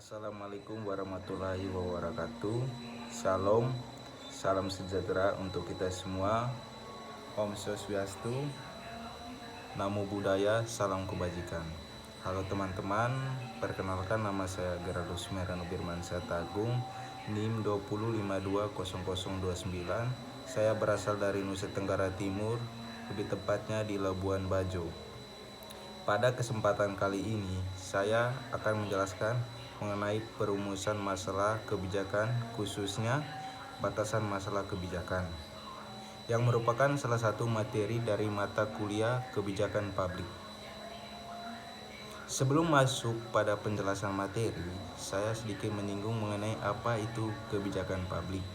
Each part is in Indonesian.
Assalamualaikum warahmatullahi wabarakatuh. Shalom, salam sejahtera untuk kita semua. Om Swastiastu, Namo Buddhaya, salam kebajikan. Halo teman-teman, perkenalkan nama saya Gerardus Merano Birmansyah Tagung, NIM 205200029. Saya berasal dari Nusa Tenggara Timur, lebih tepatnya di Labuan Bajo. Pada kesempatan kali ini, saya akan menjelaskan mengenai perumusan masalah kebijakan, khususnya batasan masalah kebijakan, yang merupakan salah satu materi dari mata kuliah kebijakan publik. Sebelum masuk pada penjelasan materi, saya sedikit menyinggung mengenai apa itu kebijakan publik.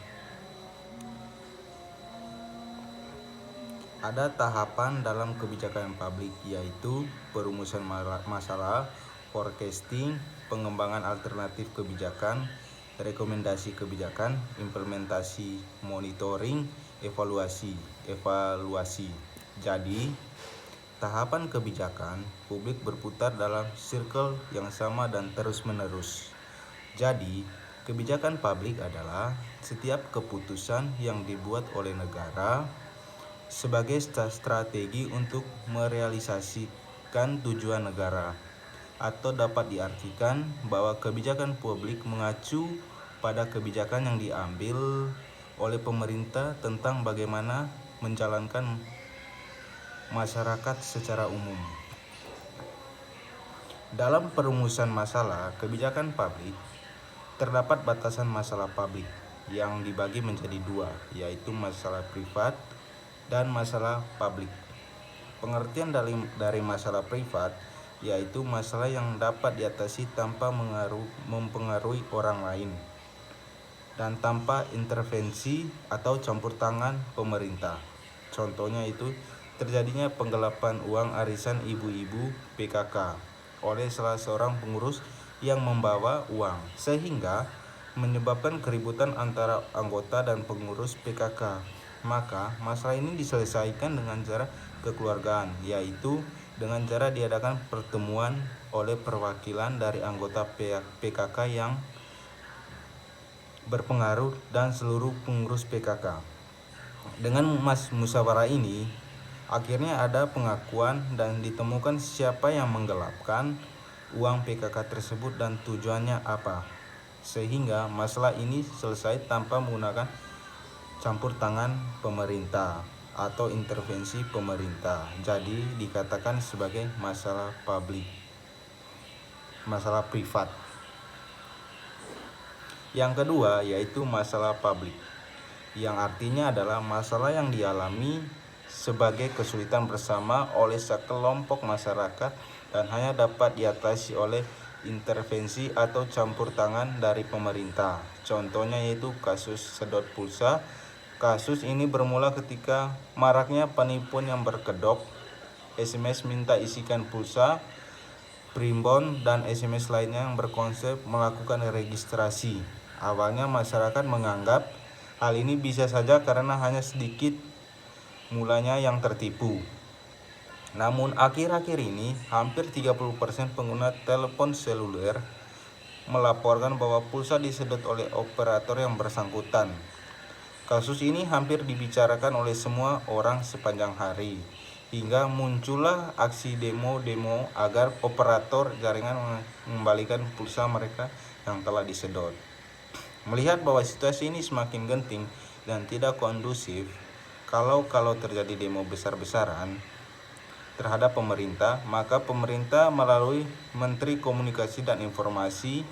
Ada tahapan dalam kebijakan publik, yaitu perumusan masalah, forecasting, pengembangan alternatif kebijakan, rekomendasi kebijakan, implementasi, monitoring, evaluasi. Jadi, tahapan kebijakan publik berputar dalam circle yang sama dan terus-menerus. Jadi, kebijakan publik adalah setiap keputusan yang dibuat oleh negara sebagai strategi untuk merealisasikan tujuan negara, atau dapat diartikan bahwa kebijakan publik mengacu pada kebijakan yang diambil oleh pemerintah tentang bagaimana menjalankan masyarakat secara umum. Dalam perumusan masalah kebijakan publik, terdapat batasan masalah publik yang dibagi menjadi dua, yaitu masalah privat dan masalah publik. Pengertian dari masalah privat yaitu masalah yang dapat diatasi tanpa mempengaruhi orang lain dan tanpa intervensi atau campur tangan pemerintah. Contohnya itu terjadinya penggelapan uang arisan ibu-ibu PKK oleh salah seorang pengurus yang membawa uang, sehingga menyebabkan keributan antara anggota dan pengurus PKK. Maka masalah ini diselesaikan dengan cara kekeluargaan, yaitu dengan cara diadakan pertemuan oleh perwakilan dari anggota PKK yang berpengaruh dan seluruh pengurus PKK. Dengan musyawarah ini, akhirnya ada pengakuan dan ditemukan siapa yang menggelapkan uang PKK tersebut dan tujuannya apa, sehingga masalah ini selesai tanpa menggunakan campur tangan pemerintah atau intervensi pemerintah. Jadi dikatakan sebagai masalah publik, masalah privat. Yang kedua yaitu masalah publik, yang artinya adalah masalah yang dialami sebagai kesulitan bersama oleh sekelompok masyarakat dan hanya dapat diatasi oleh intervensi atau campur tangan dari pemerintah. Contohnya yaitu kasus sedot pulsa. Kasus ini bermula ketika maraknya penipuan yang berkedok, SMS minta isikan pulsa, primbon, dan SMS lainnya yang berkonsep melakukan registrasi. Awalnya masyarakat menganggap hal ini bisa saja karena hanya sedikit mulanya yang tertipu. Namun akhir-akhir ini hampir 30% pengguna telepon seluler melaporkan bahwa pulsa disedot oleh operator yang bersangkutan. Kasus ini hampir dibicarakan oleh semua orang sepanjang hari, hingga muncullah aksi demo-demo agar operator jaringan mengembalikan pulsa mereka yang telah disedot. Melihat bahwa situasi ini semakin genting dan tidak kondusif, kalau terjadi demo besar-besaran terhadap pemerintah, maka pemerintah melalui Menteri Komunikasi dan Informasi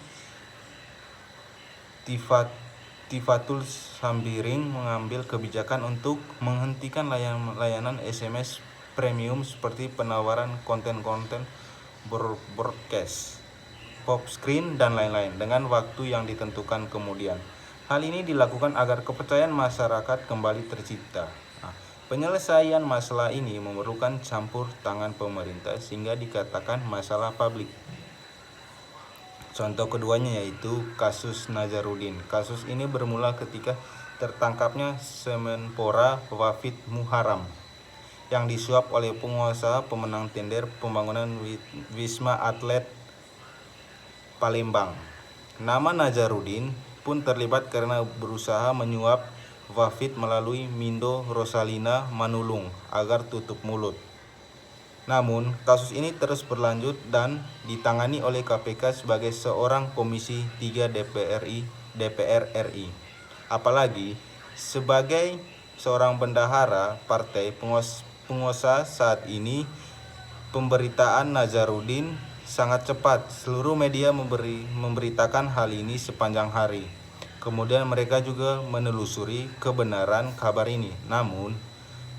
Tifatul Sambiring mengambil kebijakan untuk menghentikan layanan SMS premium seperti penawaran konten-konten broadcast, pop screen, dan lain-lain dengan waktu yang ditentukan kemudian. Hal ini dilakukan agar kepercayaan masyarakat kembali tercipta. Penyelesaian masalah ini memerlukan campur tangan pemerintah sehingga dikatakan masalah publik. Contoh keduanya yaitu kasus Nazarudin. Kasus ini bermula ketika tertangkapnya Semenpora Wafid Muharam yang disuap oleh pengusaha pemenang tender pembangunan Wisma Atlet Palembang. Nama Nazarudin pun terlibat karena berusaha menyuap Wafid melalui Mindo Rosalina Manulung agar tutup mulut. Namun, kasus ini terus berlanjut dan ditangani oleh KPK sebagai seorang Komisi 3 DPR RI. Apalagi sebagai seorang bendahara partai penguasa saat ini, pemberitaan Nazarudin sangat cepat. Seluruh media memberitakan hal ini sepanjang hari. Kemudian mereka juga menelusuri kebenaran kabar ini. Namun,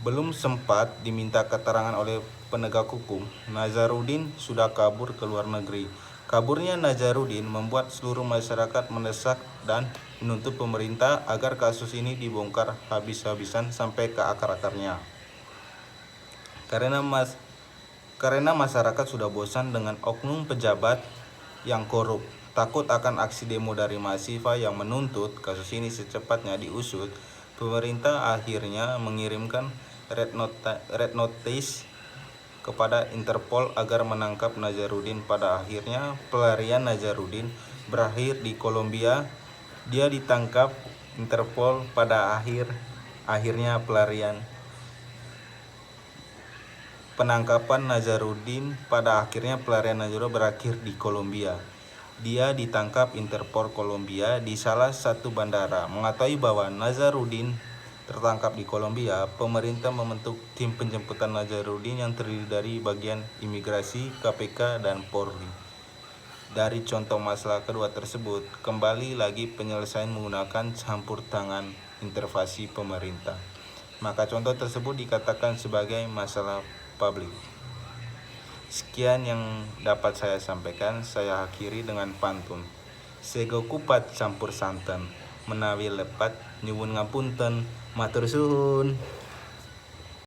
belum sempat diminta keterangan oleh penegak hukum, Nazarudin sudah kabur ke luar negeri. Kaburnya Nazarudin membuat seluruh masyarakat mendesak dan menuntut pemerintah agar kasus ini dibongkar habis-habisan sampai ke akar-akarnya. Karena masyarakat sudah bosan dengan oknum pejabat yang korup, takut akan aksi demo dari mahasiswa yang menuntut kasus ini secepatnya diusut, pemerintah akhirnya mengirimkan red notice kepada Interpol agar menangkap Nazarudin. Pada akhirnya pelarian Nazarudin berakhir di Kolombia. Dia ditangkap Interpol pada akhirnya penangkapan Nazarudin berakhir di Kolombia. Dia ditangkap Interpol Kolombia di salah satu bandara. Mengetahui bahwa Nazarudin tertangkap di Kolombia, pemerintah membentuk tim penjemputan Nazarudin yang terdiri dari bagian imigrasi, KPK, dan Polri. Dari contoh masalah kedua tersebut, kembali lagi penyelesaian menggunakan campur tangan intervensi pemerintah. Maka contoh tersebut dikatakan sebagai masalah publik. Sekian yang dapat saya sampaikan. Saya akhiri dengan pantun. Sego kupat campur santan, menawi lepat nyuwun ngapunten, matur suhun.